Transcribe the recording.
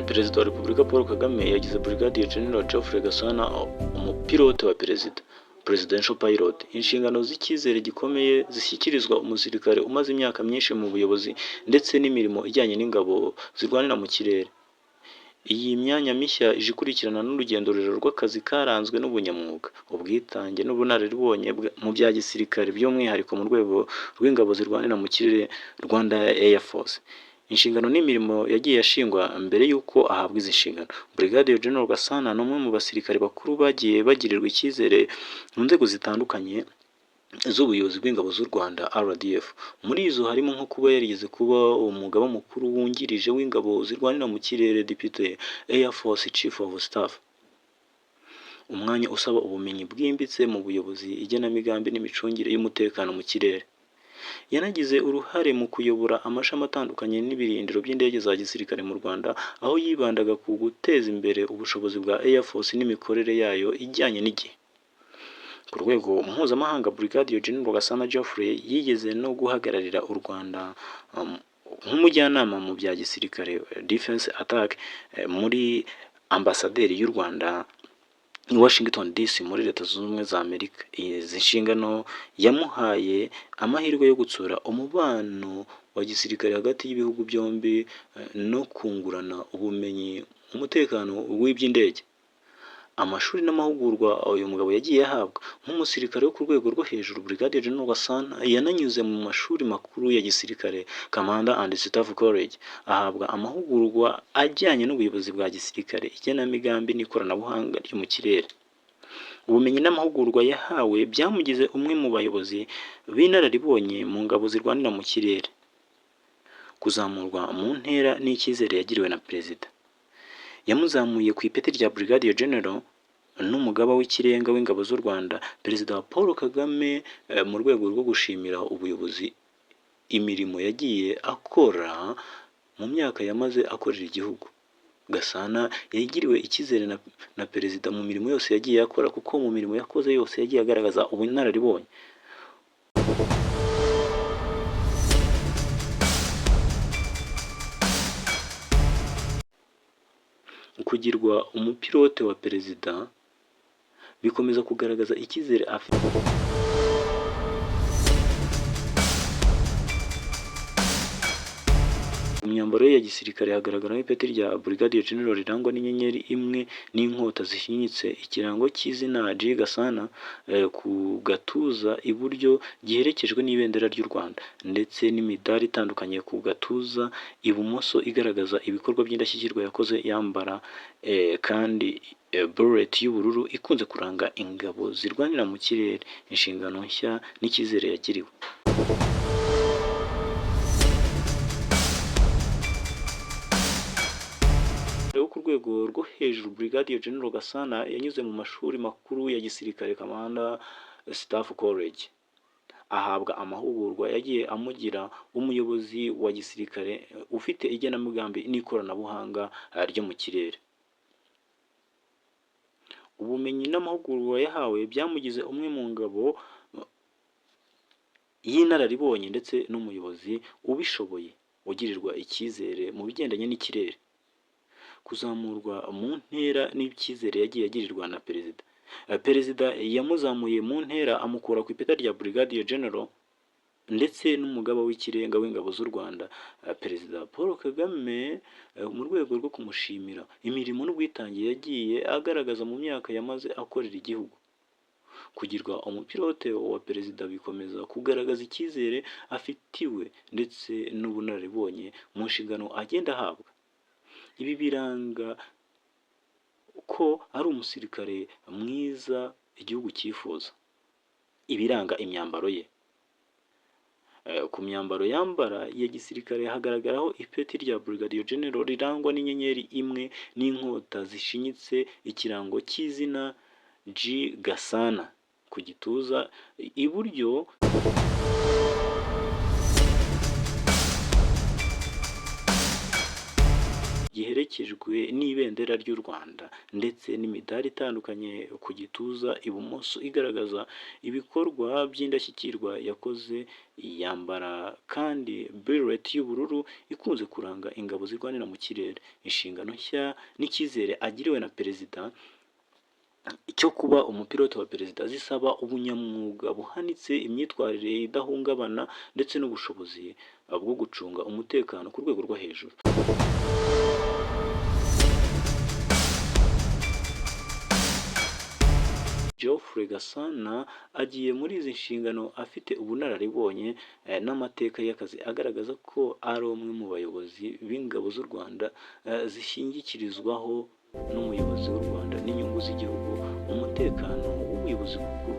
Perezida wa Repubulika Paul Kagame yagize Brigadier General Geoffrey Gasana umupilote wa perezida (Presidential Pilot). Inshingano z'icyizere gikomeye zishyikirizwa umusirikare umaze imyaka myinshi mu buyobozi ndetse n'imirimo ijyanye n'ingabo zirwanira mu kirere. Iyi myanya mishya ije ikurikirana n'urugendo rurerure rw'akazi karanzwe n'ubunyamwuga, ubwitange n'ubunararibonye mu bya gisirikare, by'umwihariko mu rwego rw'ingabo zirwanira mu kirere Rwanda Air Force. Inshingano n'imirimo yagiye ashingwa mbere y'uko ahabwa izi nshingano. Brigadier General Gasana ni umwe mu basirikare bakuru bagiye bagirirwa icyizere mu nzego zitandukanye z'ubuyobozi bw'ingabo z'u Rwanda RDF. Muri izo harimo nko kuba yarigeze kuba umugaba mukuru wungirije w'ingabo zirwanira mu kirere Deputy Air Force Chief of Staff, umwanya usaba ubumenyi bwimbitse mu buyobozi, igenamigambi n'imicungire y'umutekano mu kirere. Yanagize uruhare mu kuyobora amashami atandukanye n'ibirindiro by'indege za gisirikare mu Rwanda, aho yibandaga ku guteza imbere ubushobozi bwa Air Force n'imikorere yayo ijyanye n'igihe. Ku rwego mpuzamahanga, Brigadier General Gasana Geoffrey yigeze no guhagararira u Rwanda nk'umujyanama mu bya gisirikare Defense Attack muri Ambasaderi y'u Rwanda i Washington DC muri Leta Zunze Ubumwe za Amerika. Izi nshingano yamuhaye amahirwe yo gutsura umubano wa gisirikare hagati y'ibihugu byombi no kungurana ubumenyi mu mutekano w'iby'indege. Amashuri n'amahugurwa uyu mugabo yagiye ahabwa nk'umusirikare wo ku rwego rwo hejuru, Brigadier General Gasana yananyuze mu mashuri makuru ya gisirikare Commander and Staff College, ahabwa amahugurwa ajyanye n'ubuyobozi bwa gisirikare, igenamigambi n'ikoranabuhanga ryo mu kirere. Ubumenyi n'amahugurwa yahawe byamugize umwe mu bayobozi b'inararibonye mu ngabo zirwanira mu kirere. Kuzamurwa mu ntera n'icyizere yagiriwe na Perezida, yamuzamuye ku ipeti rya Brigadier General n'umugaba w'ikirenga w'ingabo z'u Rwanda. Perezida Paul Kagame mu rwego rwo gushimira ubuyobozi imirimo yagiye akora mu myaka yamaze akorera igihugu, Gasana yagiriwe icyizere na Perezida mu mirimo yose yagiye akora, kuko mu mirimo yakoze yose yagiye agaragaza ubunararibonye. Kugirwa umupilote wa Perezida bikomeza kugaragaza icyizere afite. Mu myambaro ye ya gisirikare hagaragaraho ipeti rya Brigadier General rirangwa n'inyenyeri imwe n'inkota zishinyitse, ikirango cy'izina G. Gasana ku gatuza iburyo giherekejwe n'ibendera ry'u Rwanda, ndetse n'imidari itandukanye ku gatuza ibumoso igaragaza ibikorwa by'indashyikirwa yakoze, yambara kandi beret y'ubururu ikunze kuranga ingabo zirwanira mu kirere. Inshingano nshya n'icyizere yagiriwe. Ku rwego rwo hejuru, Brigadier General Gasana yanyuze mu mashuri makuru ya gisirikare Commander Staff College, ahabwa amahugurwa yagiye amugira umuyobozi wa gisirikare ufite igenamigambi n'ikoranabuhanga ryo mu kirere. Ubumenyi n'amahugurwa yahawe byamugize umwe mu ngabo y'inararibonye ndetse n'umuyobozi ubishoboye ugirirwa icyizere mu bigendanye n'ikirere. Kuzamurwa mu ntera n'icyizere yagiye agirirwa na Perezida. Perezida yamuzamuye mu ntera amukura ku ipeta rya Brigadier General ndetse n'umugaba w'ikirenga w'ingabo z'u Rwanda. Perezida Paul Kagame mu rwego rwo kumushimira imirimo n'ubwitange yagiye agaragaza mu myaka yamaze akorera igihugu. Kugirwa umupilote wa Perezida bikomeza kugaragaza icyizere afitiwe ndetse n'ubunararibonye mu nshingano agenda ahabwa. Ibi biranga ko ari umusirikare mwiza igihugu cyifuza. Ibiranga imyambaro ye. Ku myambaro yambara ya gisirikare hagaragaraho ipeti rya Brigadier General rirangwa n'inyenyeri imwe n'inkota zishinyitse, ikirango cy'izina G. Gasana ku gituza iburyo. giherekejwe n'ibendera ry'u Rwanda ndetse n'imidari itandukanye ku gituza ibumoso igaragaza ibikorwa by'indashyikirwa yakoze. Yambara kandi beret y'ubururu ikunze kuranga ingabo zirwanira mu kirere. Inshingano nshya n'icyizere agiriwe na perezida cyo kuba umupilote wa perezida zisaba ubunyamwuga buhanitse, imyitwarire idahungabana ndetse n'ubushobozi bwo gucunga umutekano ku rwego rwo hejuru. Geoffrey Gasana agiye muri izi nshingano afite ubunararibonye n'amateka y'akazi agaragaza ko ari umwe mu bayobozi b'ingabo z'u Rwanda zishingikirizaho n'umuyobozi w'u Rwanda n'inyungu z'igihugu, umutekano w'ubuyobozi bukuru